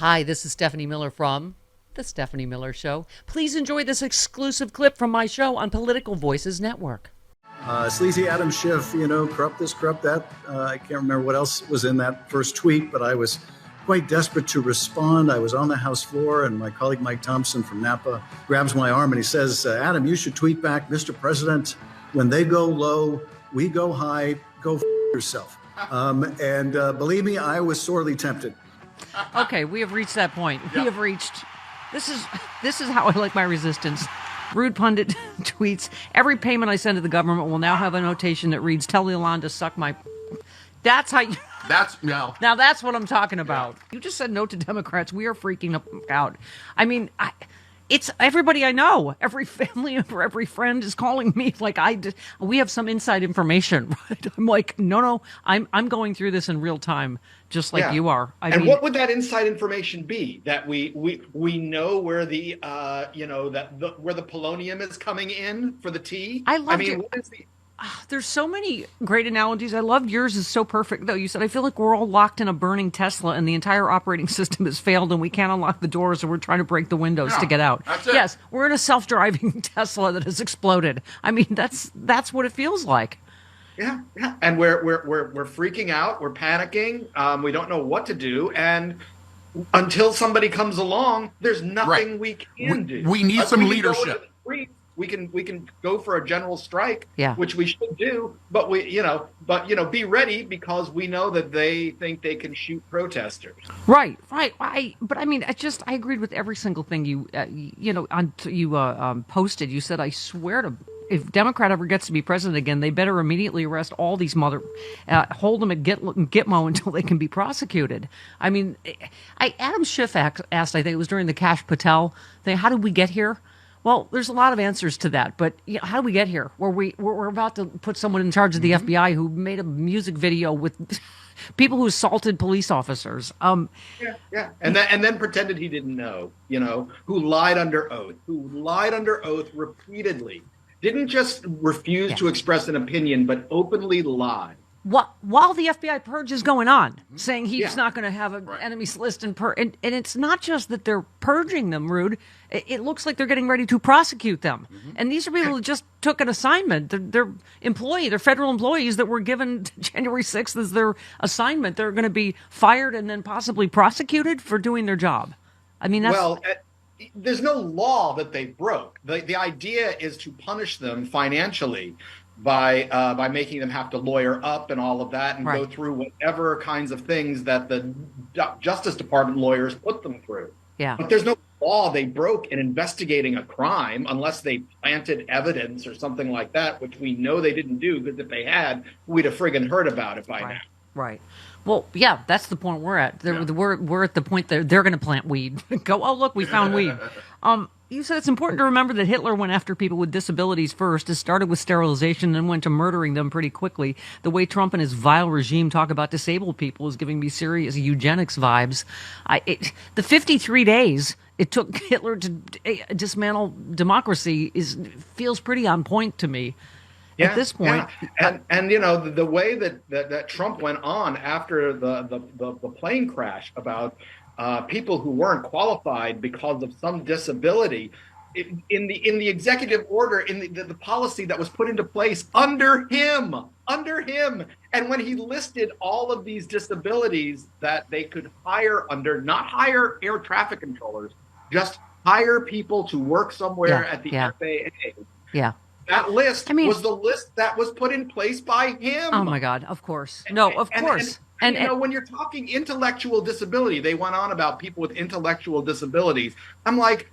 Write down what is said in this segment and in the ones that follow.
Hi, this is Stephanie Miller from The Stephanie Miller Show. Please enjoy this exclusive clip from my show on Political Voices Network. Sleazy Adam Schiff, corrupt this, corrupt that. I can't remember what else was in that first tweet, but I was quite desperate to respond. I was on the House floor, and my colleague Mike Thompson from Napa grabs my arm and he says, Adam, you should tweet back, Mr. President, when they go low, we go high, go yourself. And believe me, I was sorely tempted. Okay, we have reached that point. We have reached. This is how I like my resistance. Rude pundit tweets. Every payment I send to the government will now have a notation that reads, "Tell Elon to suck my." That's how you. That's no. Now that's what I'm talking about. You just said no to Democrats. We are freaking out. I mean, it's everybody I know. Every family or every friend is calling me like we have some inside information. Right? I'm like, no. I'm going through this in real time, just like you are. I mean, what would that inside information be? That we know where the where the polonium is coming in for the tea? What is the? There's so many great analogies. I loved yours is so perfect, though. You said, I feel like we're all locked in a burning Tesla and the entire operating system has failed and we can't unlock the doors and we're trying to break the windows to get out. That's it. Yes, we're in a self-driving Tesla that has exploded. I mean, that's what it feels like. Yeah. And we're freaking out. We're panicking. We don't know what to do. And until somebody comes along, there's nothing we can do. We need some leadership. We can go for a general strike, Yeah. which we should do, but be ready because we know that they think they can shoot protesters. Right. But I mean, I agreed with every single thing you posted. You said, I swear to, if Democrat ever gets to be president again, they better immediately arrest all these hold them at Gitmo until they can be prosecuted. I mean, Adam Schiff asked, I think it was during the Kash Patel thing, how did we get here? Well, there's a lot of answers to that, but how do we get here? We're about to put someone in charge of the FBI who made a music video with people who assaulted police officers. And then pretended he didn't know. Who lied under oath repeatedly. Didn't just refuse to express an opinion, but openly lied. While the FBI purge is going on, saying he's not going to have an enemies list and it's not just that they're purging them, Rude. It looks like they're getting ready to prosecute them. And these are people who just took an assignment. They're federal employees that were given January 6th as their assignment. They're going to be fired and then possibly prosecuted for doing their job. I mean, there's no law that they broke. The idea is to punish them financially by making them have to lawyer up and all of that and go through whatever kinds of things that the Justice Department lawyers put them through. Yeah. But there's no law they broke in investigating a crime unless they planted evidence or something like that, which we know they didn't do, because if they had, we'd have friggin' heard about it by now. Right. Well, yeah, that's the point we're at. We're at the point that they're going to plant weed. Go, oh, look, we found weed. You said it's important to remember that Hitler went after people with disabilities first. It started with sterilization and went to murdering them pretty quickly. The way Trump and his vile regime talk about disabled people is giving me serious eugenics vibes. The 53 days it took Hitler to dismantle democracy feels pretty on point to me. At this point, and the way that Trump went on after the plane crash about people who weren't qualified because of some disability, in the executive order, in the policy that was put into place under him, and when he listed all of these disabilities that they could hire under, not hire air traffic controllers, just hire people to work somewhere at the FAA. Yeah. That list was the list that was put in place by him. Oh my God! Of course, of course. And when you're talking intellectual disability, they went on about people with intellectual disabilities. I'm like,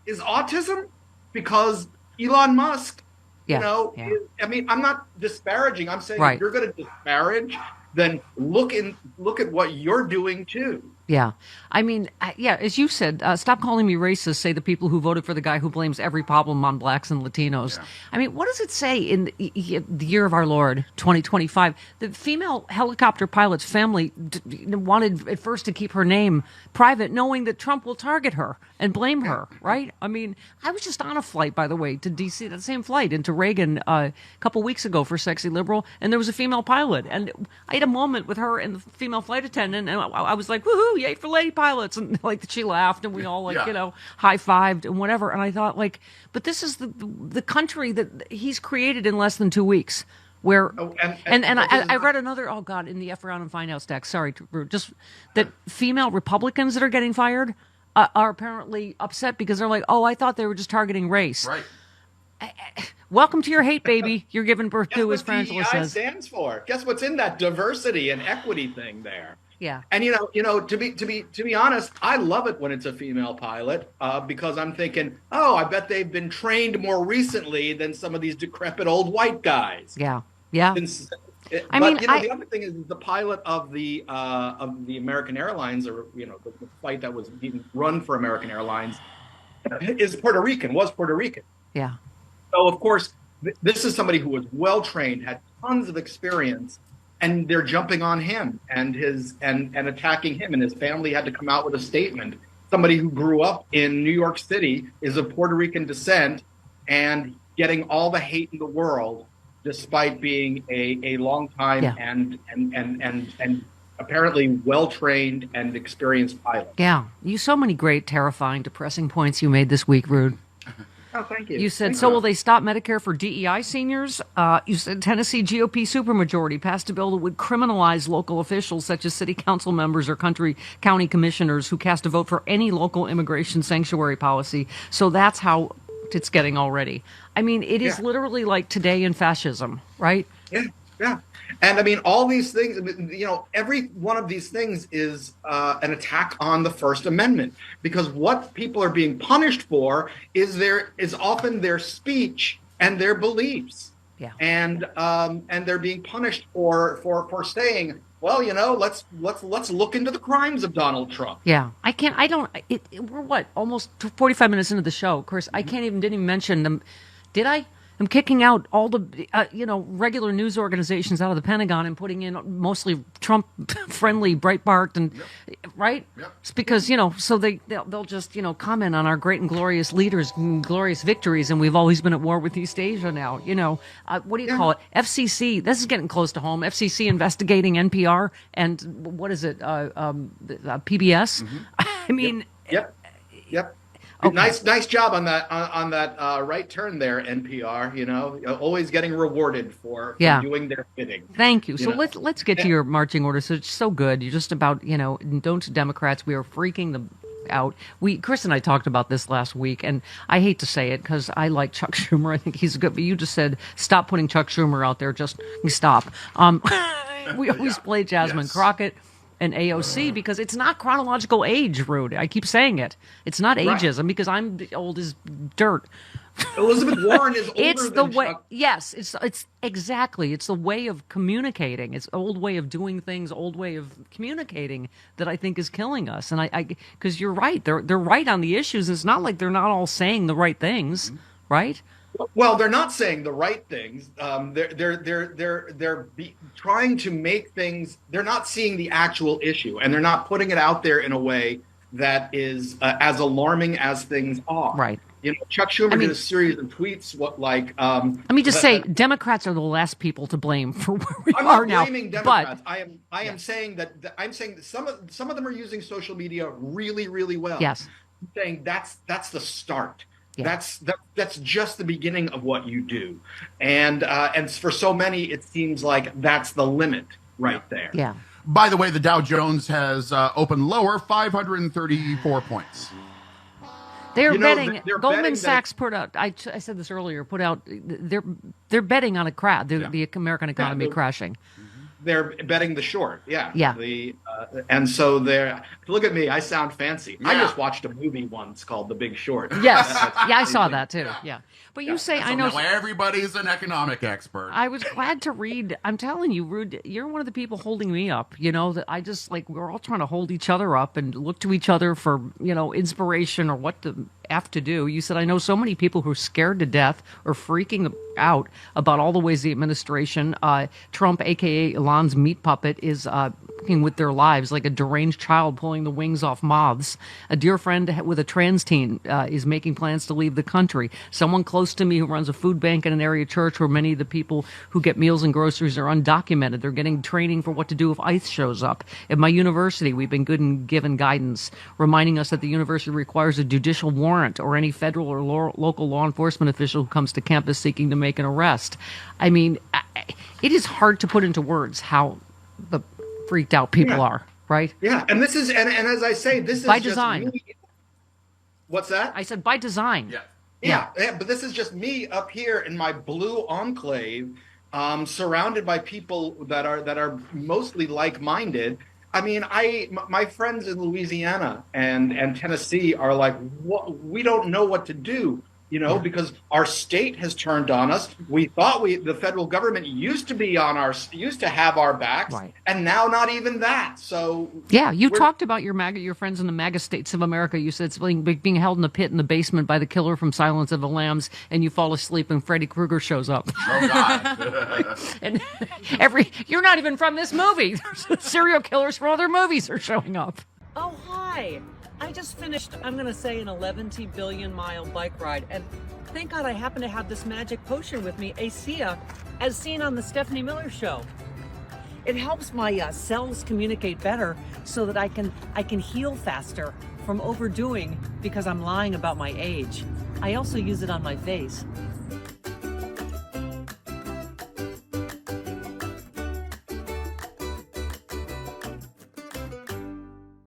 is autism? Because Elon Musk, I mean, I'm not disparaging. I'm saying if you're going to disparage, then look at what you're doing too. Yeah. I mean, as you said, stop calling me racist, say the people who voted for the guy who blames every problem on blacks and Latinos. Yeah. I mean, what does it say in the year of our Lord, 2025? The female helicopter pilot's family wanted at first to keep her name private, knowing that Trump will target her and blame her, right? I mean, I was just on a flight, by the way, to D.C., that same flight into Reagan a couple weeks ago for Sexy Liberal, and there was a female pilot. And I had a moment with her and the female flight attendant, and I was like, woohoo, yay for lady pilots. And like she laughed and we all like, Yeah. high-fived and whatever. And I thought like, but this is the country that he's created in less than 2 weeks. Where I read another, oh God, in the F around and find out stack, sorry, just that female Republicans that are getting fired are apparently upset because they're like, oh, I thought they were just targeting race. Right. Welcome to your hate, baby. You're giving birth to, as Guess what Frangela DEI says. stands for? Guess what's in that diversity and equity thing there? Yeah. And to be honest, I love it when it's a female pilot because I'm thinking, oh, I bet they've been trained more recently than some of these decrepit old white guys. Yeah. Yeah. The other thing is the pilot of the American Airlines, or the flight that was being run for American Airlines, was Puerto Rican. Yeah. So of course, this is somebody who was well trained, had tons of experience, and they're jumping on him and attacking him, and his family had to come out with a statement. Somebody who grew up in New York City, is of Puerto Rican descent, and getting all the hate in the world, despite being a long time and apparently well trained and experienced pilot. Yeah. So many great, terrifying, depressing points you made this week, Rude. Oh, thank you. You said, will they stop Medicare for DEI seniors? You said Tennessee GOP supermajority passed a bill that would criminalize local officials such as city council members or county commissioners who cast a vote for any local immigration sanctuary policy. So that's how it's getting already. I mean, it is literally like today in fascism, right? Yeah. And I mean, all these things, every one of these things is an attack on the First Amendment, because what people are being punished for is often their speech and their beliefs. Yeah. And they're being punished for saying, well, let's look into the crimes of Donald Trump. Yeah. We're what, almost 45 minutes into the show. Of course, didn't even mention them. Did I? I'm kicking out all the, regular news organizations out of the Pentagon and putting in mostly Trump-friendly Breitbart and right. Yep. It's because so they'll just comment on our great and glorious leaders and glorious victories, and we've always been at war with East Asia now. What do you call it? FCC. This is getting close to home. FCC investigating NPR and what is it? PBS. Mm-hmm. I mean. Yep. Okay. Nice job on that right turn there, NPR. Always getting rewarded for doing their bidding. Thank you. So let's get to your marching orders. So it's so good. You're just about don't Democrats. We are freaking them out. Chris and I talked about this last week, and I hate to say it because I like Chuck Schumer. I think he's good. But you just said stop putting Chuck Schumer out there. Just stop. We always play Jasmine Crockett and AOC because it's not chronological age, Rude. I keep saying it. It's not ageism because I'm old as dirt. Elizabeth Warren is older it's the than way. Chuck. Yes, it's exactly. It's the way of communicating. It's old way of doing things, old way of communicating that I think is killing us. And I because you're right. They're right on the issues. It's not like they're not all saying the right things, right? Well, they're not saying the right things. They're trying to make things. They're not seeing the actual issue, and they're not putting it out there in a way that is as alarming as things are. Right. Chuck Schumer did a series of tweets. Let me just say, Democrats are the last people to blame for where we I'm are not now. blaming Democrats. I am saying that some of them are using social media really, really well. Yes. I'm saying that's the start. Yeah. That's just the beginning of what you do, and for so many, it seems like that's the limit right there. Yeah. By the way, the Dow Jones has opened lower, 534 points. They're betting. They're Goldman betting Sachs put out. I said this earlier. Put out. They're betting on a crash. The American economy crashing. They're betting the short. Yeah. And so they're look at me. I sound fancy. I just watched a movie once called The Big Short. Yes. I saw that too. Yeah. But you say I know. Now everybody's an economic expert. I was glad to read. I'm telling you, Rude, you're one of the people holding me up. That I just we're all trying to hold each other up and look to each other for inspiration or what to have to do. You said I know so many people who are scared to death or freaking out about all the ways the administration, Trump, aka Elon's meat puppet, is working with their lives, like a deranged child pulling the wings off moths. A dear friend with a trans teen is making plans to leave the country. Someone close to me who runs a food bank in an area church where many of the people who get meals and groceries are undocumented. They're getting training for what to do if ICE shows up. At my university, we've been given guidance, reminding us that the university requires a judicial warrant or any federal or local law enforcement official who comes to campus seeking to make an arrest. I mean, it is hard to put into words how the freaked out people are, right? Yeah, and this is, and as I say, this is by just design. Me. What's that? I said by design. Yeah, but this is just me up here in my blue enclave, surrounded by people that are mostly like-minded. I mean, my friends in Louisiana and Tennessee are like, what? We don't know what to do. Because our state has turned on us. We thought the federal government used to have our backs, right, and now not even that. So yeah, you talked about your friends in the MAGA states of America. You said it's being held in a pit in the basement by the killer from Silence of the Lambs, and you fall asleep and Freddy Krueger shows up. Oh God! And you're not even from this movie. Serial killers from other movies are showing up. Oh, hi. I just finished, I'm going to say, an 11 billion mile bike ride, and thank God I happen to have this magic potion with me, ASEA, as seen on the Stephanie Miller Show. It helps my cells communicate better so that I can heal faster from overdoing because I'm lying about my age. I also use it on my face.